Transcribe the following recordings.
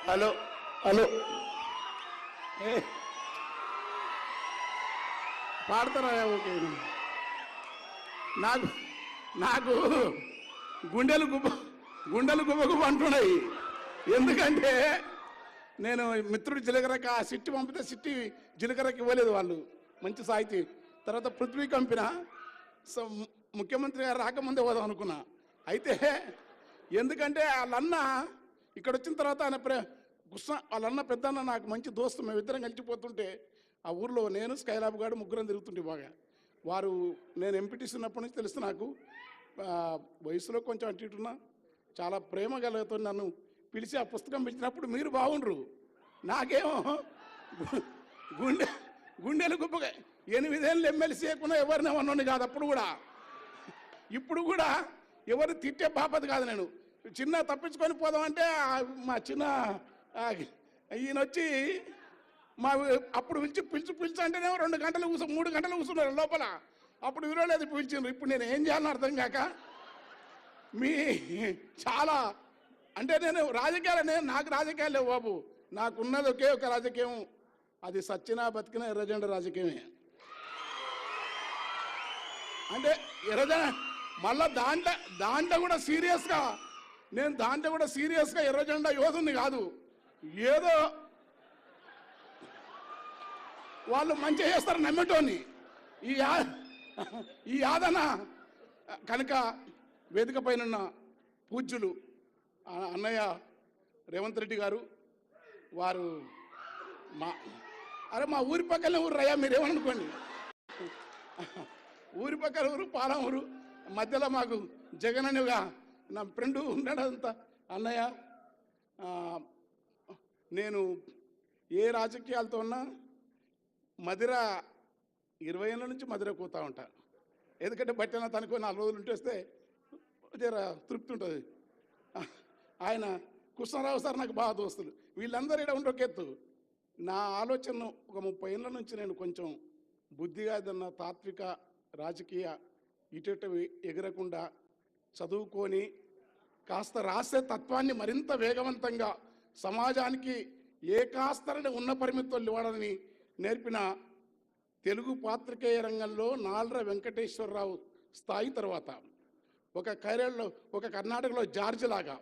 Hello hello పాడతారా? Okay. నాకు నాకు గుండెలు గుబ్బకు అంటున్నాయి. ఎందుకంటే నేను మిత్రుడు జీలకర్రకి ఆ సిట్టి పంపితే సిట్టి జీలకర్రకి ఇవ్వలేదు వాళ్ళు, మంచి సాహితీ. తర్వాత పృథ్వీ కంపిన ముఖ్యమంత్రి గారు రాకముందే పోదాం అనుకున్నా. అయితే ఎందుకంటే వాళ్ళన్న ఇక్కడ వచ్చిన తర్వాత ఆయన వాళ్ళన్న పెద్దన్న నాకు మంచి దోస్తు, మేమిద్దరం కలిసిపోతుంటే ఆ ఊర్లో నేను స్కైలాబ్ గారు ముగ్గురం తిరుగుతుంటే బాగా. వారు నేను ఎంపీటీసీ ఉన్నప్పటి నుంచి తెలుసు నాకు, వయసులో కొంచెం అటు ఇటున్నా, చాలా ప్రేమ కలుగుతూ నన్ను పిలిచి ఆ పుస్తకం పిలిచినప్పుడు మీరు బాగుండ్రు, నాకేమో గుండెలు గుప్పగా 8 ఏళ్ళు ఎమ్మెల్సీ చేయకుండా ఎవరిని అన్నోని కాదు అప్పుడు కూడా. ఇప్పుడు కూడా ఎవరు తిట్టే బాపతి కాదు. నేను చిన్న తప్పించుకొని పోదామంటే మా చిన్న ఈయన వచ్చి అప్పుడు పిలిచి అంటేనే 2 గంటలు 3 గంటలు కూర్చున్నారు లోపల. అప్పుడు విరవలేదు, పిలిచిండ్రు. ఇప్పుడు నేను ఏం చేయాలని అర్థం కాక మీ చాలా అంటే నేను రాజకీయాలు, నాకు రాజకీయాలు లేవు బాబు. నాకున్నది ఒకే ఒక రాజకీయం, అది సచ్చినా బతికిన ఎర్రజెండ రాజకీయమే. అంటే ఎర్రజెండ మళ్ళా దాంట్లో కూడా సీరియస్గా, నేను దాంట్లో కూడా సీరియస్గా ఎర్రజెండా యోధుని కాదు. ఏదో వాళ్ళు మంచిగా చేస్తారు నమ్మేటోని. ఈ యాదన కనుక వేదిక పైన పూజ్యులు అన్నయ్య రేవంత్ రెడ్డి గారు, వారు మా ఊరి పక్కనే ఊరు రయ్యా, మీరేమనుకోండి. ఊరి పక్కన ఊరు పాలం ఊరు, మధ్యలో మాకు జగన్ అనిగా నా ఫ్రెండ్ ఉన్నాడంతా. అన్నయ్య, నేను ఏ రాజకీయాలతో ఉన్నా మదిర 20 ఏళ్ళ నుంచి మదిర కూతా ఉంటా. ఎందుకంటే బట్టిన తనకు 4 రోజులు ఉంటేస్తే జర తృప్తి ఉంటుంది. ఆయన కృష్ణారావు సార్ నాకు బాగా దోస్తులు, వీళ్ళందరూ ఇక్కడ ఉండొక ఎత్తు. నా ఆలోచనను ఒక 30 ఏళ్ళ నుంచి నేను కొంచెం బుద్ధిగా ఏదన్నా తాత్విక రాజకీయ ఇటు ఎగరకుండా చదువుకొని కాస్త రాసే తత్వాన్ని మరింత వేగవంతంగా సమాజానికి ఏకాస్తరని ఉన్న పరిమితులు ఇవ్వడాన్ని నేర్పిన తెలుగు పాత్రికేయ రంగంలో నాల్ర వెంకటేశ్వరరావు స్థాయి తర్వాత ఒక కేరళలో, ఒక కర్ణాటకలో జార్జ్ లాగా,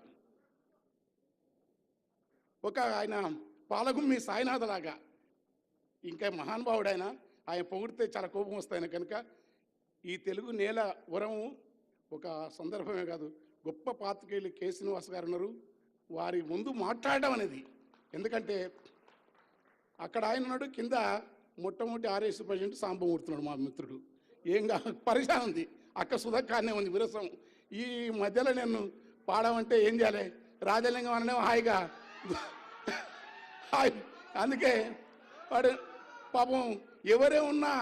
ఒక ఆయన పాలగుమ్మి సాయినాథ్ లాగా, ఇంకా మహానుభావుడు ఆయన పొగిడితే చాలా కోపం వస్తాయని. కనుక ఈ తెలుగు నేల వరము ఒక సందర్భమే కాదు, గొప్ప పాత్రికేయులు కె. శ్రీనివాస్ గారు ఉన్నారు, వారి ముందు మాట్లాడడం అనేది. ఎందుకంటే అక్కడ ఆయన ఉన్నాడు, కింద మొట్టమొదటి ఆర్ఎస్ ప్రెసిడెంట్ సాంబమూర్తున్నాడు మా మిత్రుడు. ఏంగా పరిశాన్ ఉంది, అక్క సుధక్కానే ఉంది విరసం. ఈ మధ్యలో నేను పాడమంటే ఏం చేయాలి, రాజలింగం అననే హాయిగా హాయ్. అందుకే వాడు పాపం ఎవరే ఉన్నా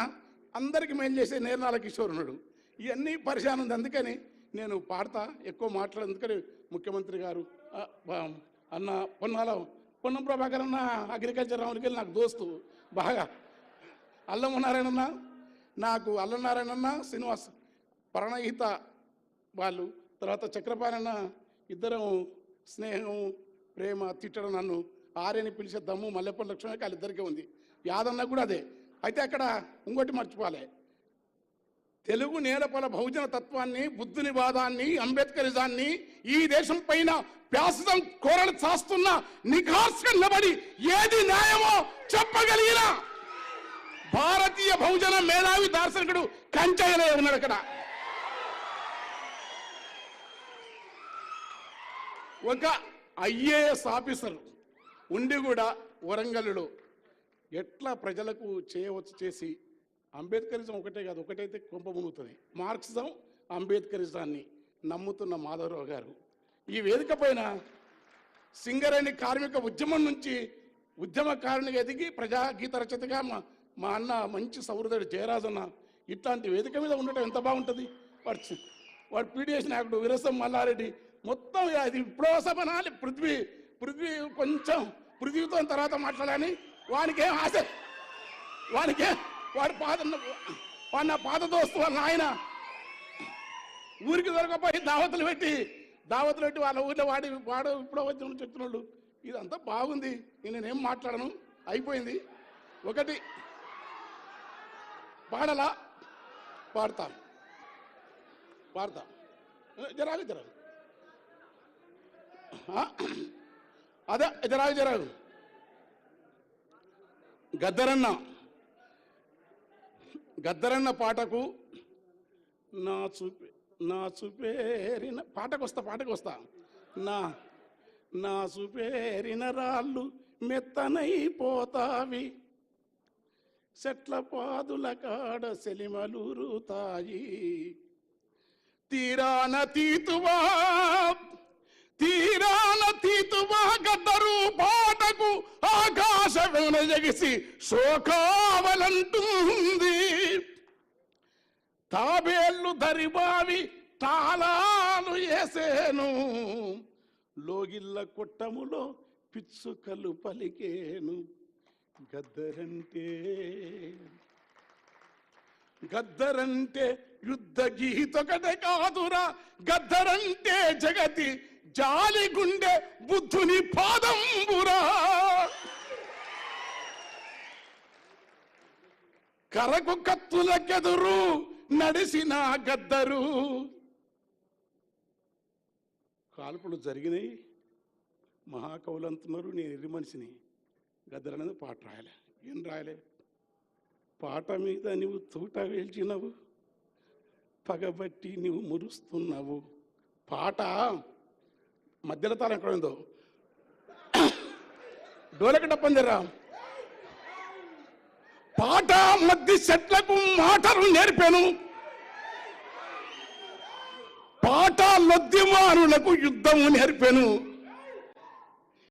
అందరికి మేలు చేసే నేర్నాల కిషోర్ ఉన్నాడు. ఇవన్నీ పరిశాన్ ఉంది. అందుకని నేను పాడతా, ఎక్కువ మాట్లాడు. అందుకని ముఖ్యమంత్రి గారు అన్న పొన్నం ప్రభాకర్ అన్న అగ్రికల్చర్ రౌండ్కి నాకు దోస్తు బాగా. అల్లనారాయణ నాకు అల్లనారాయణ శ్రీనివాస్ ప్రణహిత వాళ్ళు, తర్వాత చక్రపాణన్న, ఇద్దరం స్నేహం ప్రేమ, తిట్టడం, నన్ను ఆర్యని పిలిచే దమ్ము మల్లెపల్లి లక్ష్మణకి వాళ్ళిద్దరికీ ఉంది. యాదన్న కూడా అదే. అయితే అక్కడ ఇంకోటి మర్చిపోవాలి, తెలుగు నేలపల బహుజన తత్వాన్ని, బుద్ధుని వాదాన్ని, అంబేద్కరిజాన్ని ఈ దేశం పైన శాశ్వతం కోరలు చాస్తున్న నిఖార్స్గా నిలబడి ఏది న్యాయమో చెప్పగలిగిన భారతీయ బహుజన మేధావి దార్శనికుడు కంచయ్యనే ఉన్నాడు. అక్కడ ఒక ఐఏఎస్ ఆఫీసర్ ఉండి కూడా వరంగల్లో ఎట్లా ప్రజలకు చేయవచ్చు చేసి, అంబేద్కరిజం ఒకటే కాదు, ఒకటైతే కొంప మునుగుతుంది. మార్క్సిజం అంబేద్కరిజాన్ని నమ్ముతున్న మాధవరావు గారు ఈ వేదిక పైన సింగరేణి కార్మిక ఉద్యమం నుంచి ఉద్యమకారునిగా ఎదిగి ప్రజాగీత రచయితగా మా అన్న మంచి సౌహృదుడు జయరాజన్న ఇట్లాంటి వేదిక మీద ఉండటం ఎంత బాగుంటుంది. వాడు పీడిఎస్ నాయకుడు విరసం మల్లారెడ్డి మొత్తం అది ఇప్పుడు సభనాలి. పృథ్వీ కొంచెం పృథ్వీతో తర్వాత మాట్లాడాలని వానికేం ఆశ, వాడు నా పాత దోస్తు వాళ్ళ ఆయన ఊరికి దొరకపోయి దావతులు పెట్టి వాళ్ళ ఊళ్ళో వాడు ఇప్పుడు వచ్చిన చెప్తున్నాడు. ఇదంతా బాగుంది, నేనేం మాట్లాడను, అయిపోయింది. ఒకటి పాడలా, పాడతా జరాగు అదే జరాగు గద్దరన్న పాటకు నా చూపేరిన పాటకు వస్తా నా చూపేరిన రాళ్ళు మెత్తనైపోతావి, చెట్ల పాదుల కాడ సెలిమలూరుతాయి, తీరాన తీతువా గద్దరు పాటకు ఆకాశం ఎగిసి శోకావలంటుంది, తాబేళ్ళు దరిబావి తాళాలు వేసేను, లోగిళ్ళ కొట్టములో పిచ్చుకలు పలికేను, గద్దరంటే యుద్ధ గీతొకటే కాదురా, గద్దరంటే జగతి జాలి గుండె బుద్ధుని పాదంబురా, కరకు కత్తులకెదురు నడిసిన గద్దరు. కాల్పులు జరిగినాయి, మహాకవులు అంటున్నారు, నేను ఎర్రి మనిషిని, గద్దరు అనేది పాట రాయలే. ఏం రాయలే? పాట మీద నువ్వు తూట వేల్చినవు, పగబట్టి నువ్వు మురుస్తున్నావు. పాట మధ్యలో తాను ఎక్కడుందో డోలకి డప్పందిరా. పాట మధ్య చెట్లకు మాటలు నేర్పాను, పాట లొద్దిమారులకు యుద్ధము నేర్పాను.